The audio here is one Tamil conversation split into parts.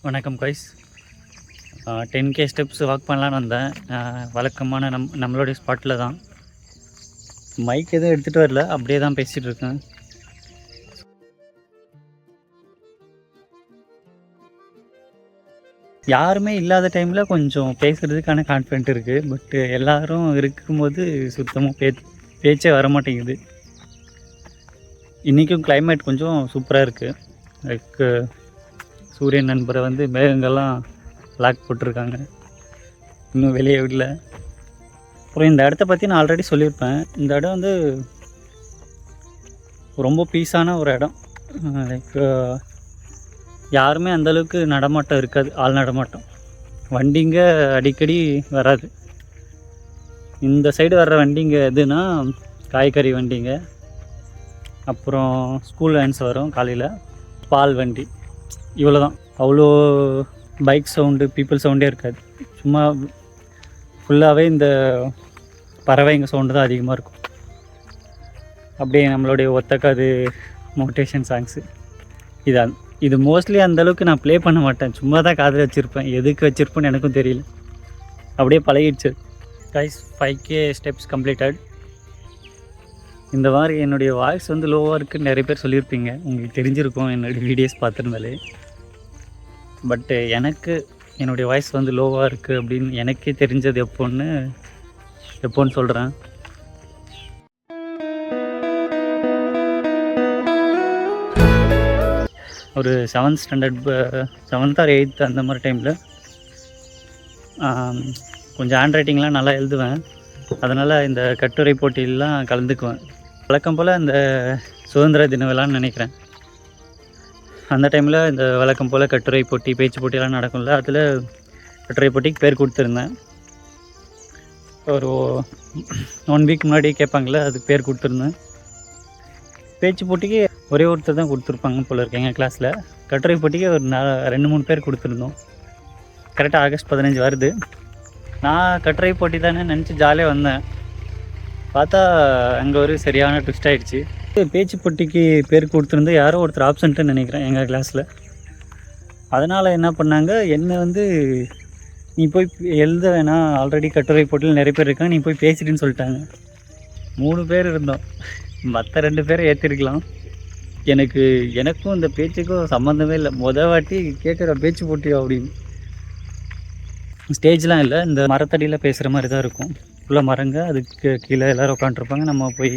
வணக்கம் கைஸ். 10K ஸ்டெப்ஸ் வாக் பண்ணலான்னு வந்தேன். வழக்கமான நம்மளுடைய ஸ்பாட்டில் தான். மைக் எதுவும் எடுத்துகிட்டு வரல, அப்படியே தான் பேசிகிட்டு இருக்கேன். யாருமே இல்லாத டைமில் கொஞ்சம் பேசுகிறதுக்கான கான்ஃபிடென்ட் இருக்குது. பட் எல்லோரும் இருக்கும்போது சுத்தமாக பேச்சே வர மாட்டேங்குது. இன்றைக்கும் கிளைமேட் கொஞ்சம் சூப்பராக இருக்குது. லைக் சூரியன் நண்பரை வந்து மேகங்கள்லாம் லாக் போட்டிருக்காங்க, இன்னும் வெளியே விடல. அப்புறம் இந்த இடத்த பற்றி நான் ஆல்ரெடி சொல்லியிருப்பேன். இந்த இடம் வந்து ரொம்ப பீஸான ஒரு இடம். லைக் யாருமே அந்தளவுக்கு நடமாட்டம் இருக்காது, ஆள் நடமாட்டம். வண்டிங்க அடிக்கடி வராது. இந்த சைடு வர்ற வண்டிங்க எதுனா காய்கறி வண்டிங்க, அப்புறம் ஸ்கூல் வேன்ஸ் வரும் காலையில், பால் வண்டி, இவ்வளோ தான். அவ்வளோ பைக் சவுண்டு, பீப்புள் சவுண்டே இருக்காது. சும்மா ஃபுல்லாகவே இந்த பறவைங்க சவுண்டு தான் அதிகமாக இருக்கும். அப்படியே நம்மளுடைய ஒத்தக்காது மோட்டிவேஷன் சாங்ஸு இது மோஸ்ட்லி அந்தளவுக்கு நான் ப்ளே பண்ண மாட்டேன். சும்மா தான் காதில் வச்சுருப்பேன். எதுக்கு வச்சுருப்பேன்னு எனக்கும் தெரியல, அப்படியே பழகிடுச்சு. Guys, 5K steps completed. இந்த மாதிரி என்னுடைய வாய்ஸ் வந்து லோவாக இருக்குதுன்னு நிறைய பேர் சொல்லியிருப்பீங்க. உங்களுக்கு தெரிஞ்சிருக்கும் என்னுடைய வீடியோஸ் பார்த்துருந்தாலே. பட்டு எனக்கு என்னுடைய வாய்ஸ் வந்து லோவாக இருக்குது அப்படின்னு எனக்கே தெரிஞ்சது எப்போன்னு சொல்கிறேன். ஒரு 7th standard 7th or 8th அந்த மாதிரி டைமில் கொஞ்சம் ஹேண்ட் ரைட்டிங்லாம் நல்லா எழுதுவேன். அதனால் இந்த கட்டுரை போட்டியிலலாம் கலந்துக்குவேன். வழக்கம் போல் இந்த சுதந்திர தின விழான்னு நினைக்கிறேன். அந்த டைமில் இந்த வழக்கம் போல் கட்டுரை போட்டி, பேச்சு போட்டியெல்லாம் நடக்கும்ல, அதில் கட்டுரை போட்டிக்கு பேர் கொடுத்துருந்தேன். ஒரு 1 வீக் முன்னாடி கேட்பாங்களே, அதுக்கு பேர் கொடுத்துருந்தேன். பேச்சு போட்டிக்கு ஒரே ஒருத்தர் தான் கொடுத்துருப்பாங்க போல் இருக்கு எங்கள் கிளாஸில். கட்டுரை போட்டிக்கு ஒரு 2-3 பேர் கொடுத்துருந்தோம். கரெக்டாக ஆகஸ்ட் 15 வருது. நான் கட்டுரை போட்டி தானே நினச்சி ஜாலியாக வந்தேன். பார்த்தா அங்கே ஒரு சரியான ட்விஸ்ட் ஆகிடுச்சு. பேச்சு போட்டிக்கு பேர் கொடுத்துருந்து யாரோ ஒருத்தர் ஆப்சண்ட்டுன்னு நினைக்கிறேன் எங்கள் கிளாஸில். அதனால் என்ன பண்ணாங்க, என்னை வந்து நீ போய் எழுத வேணாம், ஆல்ரெடி கட்டுரை போட்டியில் நிறைய பேர் இருக்காங்க, நீ போய் பேசிட்டுன்னு சொல்லிட்டாங்க. 3 பேர் இருந்தோம், மற்ற 2 பேரை ஏற்றிருக்கலாம். எனக்கும் இந்த பேச்சுக்கும் சம்மந்தமே இல்லை. வாட்டி கேட்குற பேச்சு போட்டியோ அப்படின்னு. ஸ்டேஜ்லாம் இல்லை, இந்த மரத்தடியில் பேசுகிற மாதிரி தான் இருக்கும். ஃபுல்லாக மரங்க, அதுக்கு கீழே எல்லோரும் உட்காண்ட்ருப்பாங்க. நம்ம போய்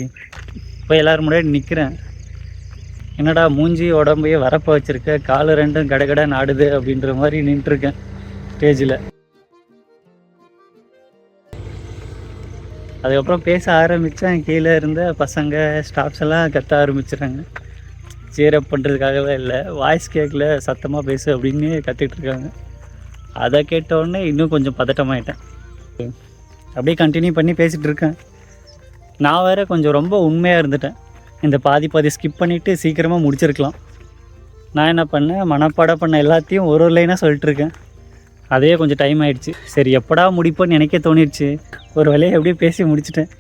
எல்லோரும் முன்னாடி நிற்கிறேன். என்னடா மூஞ்சி உடம்பையே வரப்போ வச்சுருக்க, காலு 2 கடை நாடுது அப்படின்ற மாதிரி நின்றுருக்கேன் ஸ்டேஜில். அதுக்கப்புறம் பேச ஆரம்பித்தேன். கீழே இருந்த பசங்க, ஸ்டாஃப்ஸ் எல்லாம் கத்த ஆரம்பிச்சிடுறாங்க. சேரப் பண்ணுறதுக்காகவே இல்லை, வாய்ஸ் கேட்கல, சத்தமாக பேசு அப்படின்னு கற்றுட்ருக்காங்க. அதை கேட்டவுடனே இன்னும் கொஞ்சம் பதட்டமாயிட்டேன். அப்படியே கண்டினியூ பண்ணி பேசிகிட்டு இருக்கேன். நான் வேறு கொஞ்சம் ரொம்ப உண்மையாக இருந்துட்டேன். இந்த பாதி ஸ்கிப் பண்ணிவிட்டு சீக்கிரமாக முடிச்சிருக்கலாம். நான் என்ன பண்ணேன், மனப்பாடம் பண்ண எல்லாத்தையும் ஒரு லைனாக சொல்லிட்டுருக்கேன். அதே கொஞ்சம் டைம் ஆகிடுச்சு. சரி, எப்படா முடிப்போன்னு எனக்கே தோணிடுச்சு. ஒரு வேலையை எப்படியே பேசி முடிச்சிட்டேன்.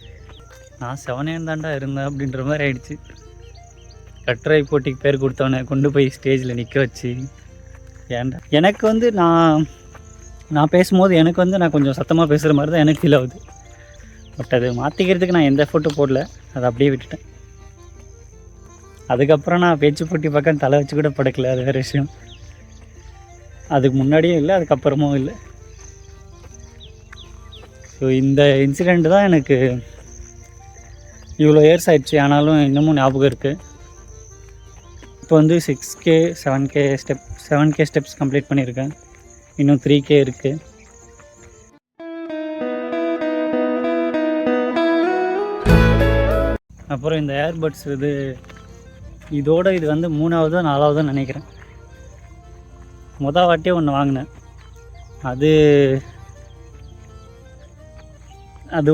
நான் 7 தாண்டா இருந்தேன் அப்படின்ற மாதிரி ஆயிடுச்சு. கட்டுரை போட்டிக்கு பேர் கொடுத்தவனை கொண்டு போய் ஸ்டேஜில் நிற்க வச்சு, ஏன்டா எனக்கு வந்து நான் பேசும்போது எனக்கு வந்து நான் கொஞ்சம் சத்தமாக பேசுகிற மாதிரி தான் எனக்கு ஃபீல் ஆகுது. பட் அது மாற்றிக்கிறதுக்கு நான் எந்த எஃபோர்ட்டும் போடல, அதை அப்படியே விட்டுட்டேன். அதுக்கப்புறம் நான் பேச்சு போட்டி பக்கம் தலை வச்சு கூட படுக்கல, அது வேறு விஷயம். அதுக்கு முன்னாடியும் இல்லை, அதுக்கப்புறமும் இல்லை. ஸோ இந்த இன்சிடெண்ட் தான் எனக்கு இவ்வளோ இயர்ஸ் ஆயிடுச்சு, ஆனாலும் இன்னமும் ஞாபகம் இருக்குது. இப்போ வந்து 7K ஸ்டெப்ஸ் கம்ப்ளீட் பண்ணியிருக்கேன். இன்னும் 3K இருக்குது. அப்புறம் இந்த ஏர்பட்ஸ் இதோட இது வந்து 3ஆவதோ 4ஆவதோ நினைக்கிறேன். வாட்டியே ஒன்று வாங்கினேன். அது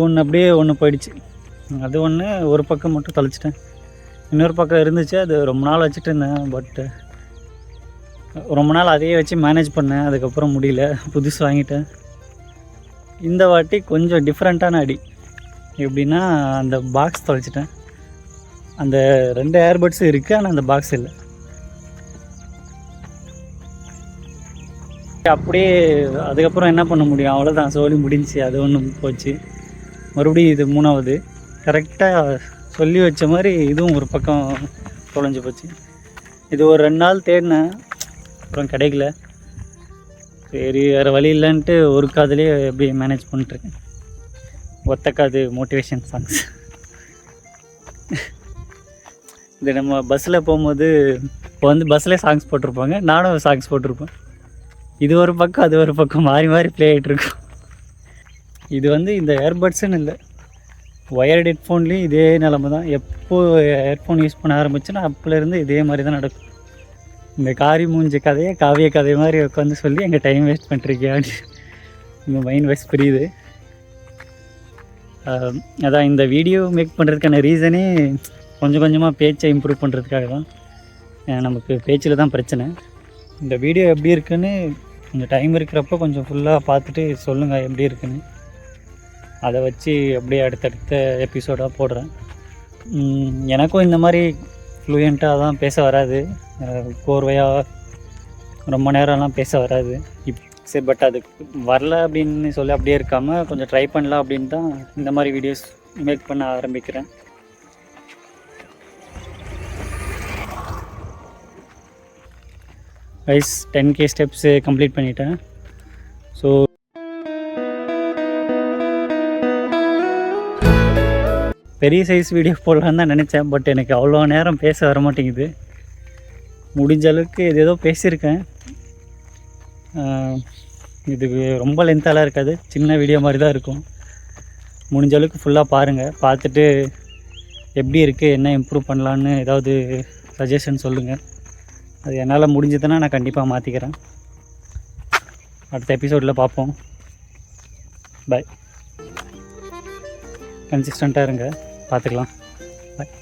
ஒன்று அப்படியே ஒன்று போயிடுச்சு. அது ஒன்று ஒரு பக்கம் மட்டும் தொலைச்சிட்டேன். இன்னொரு பக்கம் இருந்துச்சு, அது ரொம்ப நாள் வச்சுட்டு இருந்தேன். பட்டு ரொம்ப நாள் அதையே வச்சு மேனேஜ் பண்ணேன். அதுக்கப்புறம் முடியல, புதுசு வாங்கிட்டேன். இந்த வாட்டி கொஞ்சம் டிஃப்ரெண்ட்டான அடி. எப்படின்னா, அந்த பாக்ஸ் தொலைச்சிட்டேன். அந்த 2 ஏர்பட்ஸும் இருக்குது, ஆனால் அந்த பாக்ஸ் இல்லை. அப்படியே அதுக்கப்புறம் என்ன பண்ண முடியும், அவ்வளோதான், சோலி முடிஞ்சு. அது ஒன்று போச்சு. மறுபடியும் இது 3வது. கரெக்டாக சொல்லி வச்ச மாதிரி இதுவும் ஒரு பக்கம் தொலைஞ்சு போச்சு. இது ஒரு 2 நாள் தேடினேன், அப்புறம் கிடைக்கல. சரி வேறு வழி இல்லைன்ட்டு ஒரு காதுலேயே எப்படி மேனேஜ் பண்ணிட்டுருக்கேன். ஒத்த காது மோட்டிவேஷன் சாங்ஸ். இது நம்ம பஸ்ஸில் போகும்போது இப்போ வந்து பஸ்ஸில் சாங்ஸ் போட்டிருப்பாங்க, நானும் சாங்ஸ் போட்டிருப்பேன். இது ஒரு பக்கம் அது ஒரு பக்கம் மாறி மாறி ப்ளே ஆகிட்டுருக்கும். இது வந்து இந்த ஏர்பட்ஸுன்னு இல்லை, ஒயர்டு ஹெட்ஃபோன்லேயும் இதே நிலமை தான். எப்போது ஹெட்ஃபோன் யூஸ் பண்ண ஆரம்பிச்சுன்னா அப்போலேருந்து இதே மாதிரி தான் நடக்கும். இந்த காரி மூஞ்சி கதையை காவிய கதை மாதிரி உட்காந்து சொல்லி எங்கள் டைம் வேஸ்ட் பண்ணிருக்கியான்னு இந்த மைண்ட் வாய்ஸ் புரியுது. அதான் இந்த வீடியோ மேக் பண்ணுறதுக்கான ரீசனே கொஞ்சம் கொஞ்சமாக பேச்சை இம்ப்ரூவ் பண்ணுறதுக்காக தான். நமக்கு பேச்சில் தான் பிரச்சனை. இந்த வீடியோ எப்படி இருக்குன்னு கொஞ்சம் டைம் இருக்கிறப்போ கொஞ்சம் ஃபுல்லாக பார்த்துட்டு சொல்லுங்கள் எப்படி இருக்குன்னு. அதை வச்சு அப்படியே அடுத்தடுத்த எபிசோடாக போடுறேன். எனக்கும் இந்த மாதிரி ஃப்ளூயண்ட்டாக தான் பேச வராது, கோர்வையாக ரொம்ப நேரம்லாம் பேச வராது. சரி, பட் அது வரல அப்படின்னு சொல்லி அப்படியே இருக்காமல் கொஞ்சம் ட்ரை பண்ணலாம் அப்படின்னு தான் இந்த மாதிரி வீடியோஸ் மேக் பண்ண ஆரம்பிக்கிறேன். கைஸ் 10K ஸ்டெப்ஸு கம்ப்ளீட் பண்ணிட்டேன். ஸோ பெரிய சைஸ் வீடியோ போடலான்னு தான் நினச்சேன், பட் எனக்கு அவ்வளோ நேரம் பேச வர மாட்டேங்குது. முடிஞ்ச அளவுக்கு ஏதோ பேசியிருக்கேன். இதுக்கு ரொம்ப லென்த்தாலாம் இருக்காது, சின்ன வீடியோ மாதிரி தான் இருக்கும். முடிஞ்ச அளவுக்கு ஃபுல்லாக பாருங்கள், பார்த்துட்டு எப்படி இருக்குது, என்ன இம்ப்ரூவ் பண்ணலான்னு ஏதாவது சஜஷன் சொல்லுங்கள். அது என்னால் முடிஞ்சதுன்னா நான் கண்டிப்பாக மாற்றிக்கிறேன். அடுத்த எபிசோடில் பார்ப்போம். பாய். கன்சிஸ்டண்ட்டாக இருங்க, பார்த்துக்கலாம். பாய்.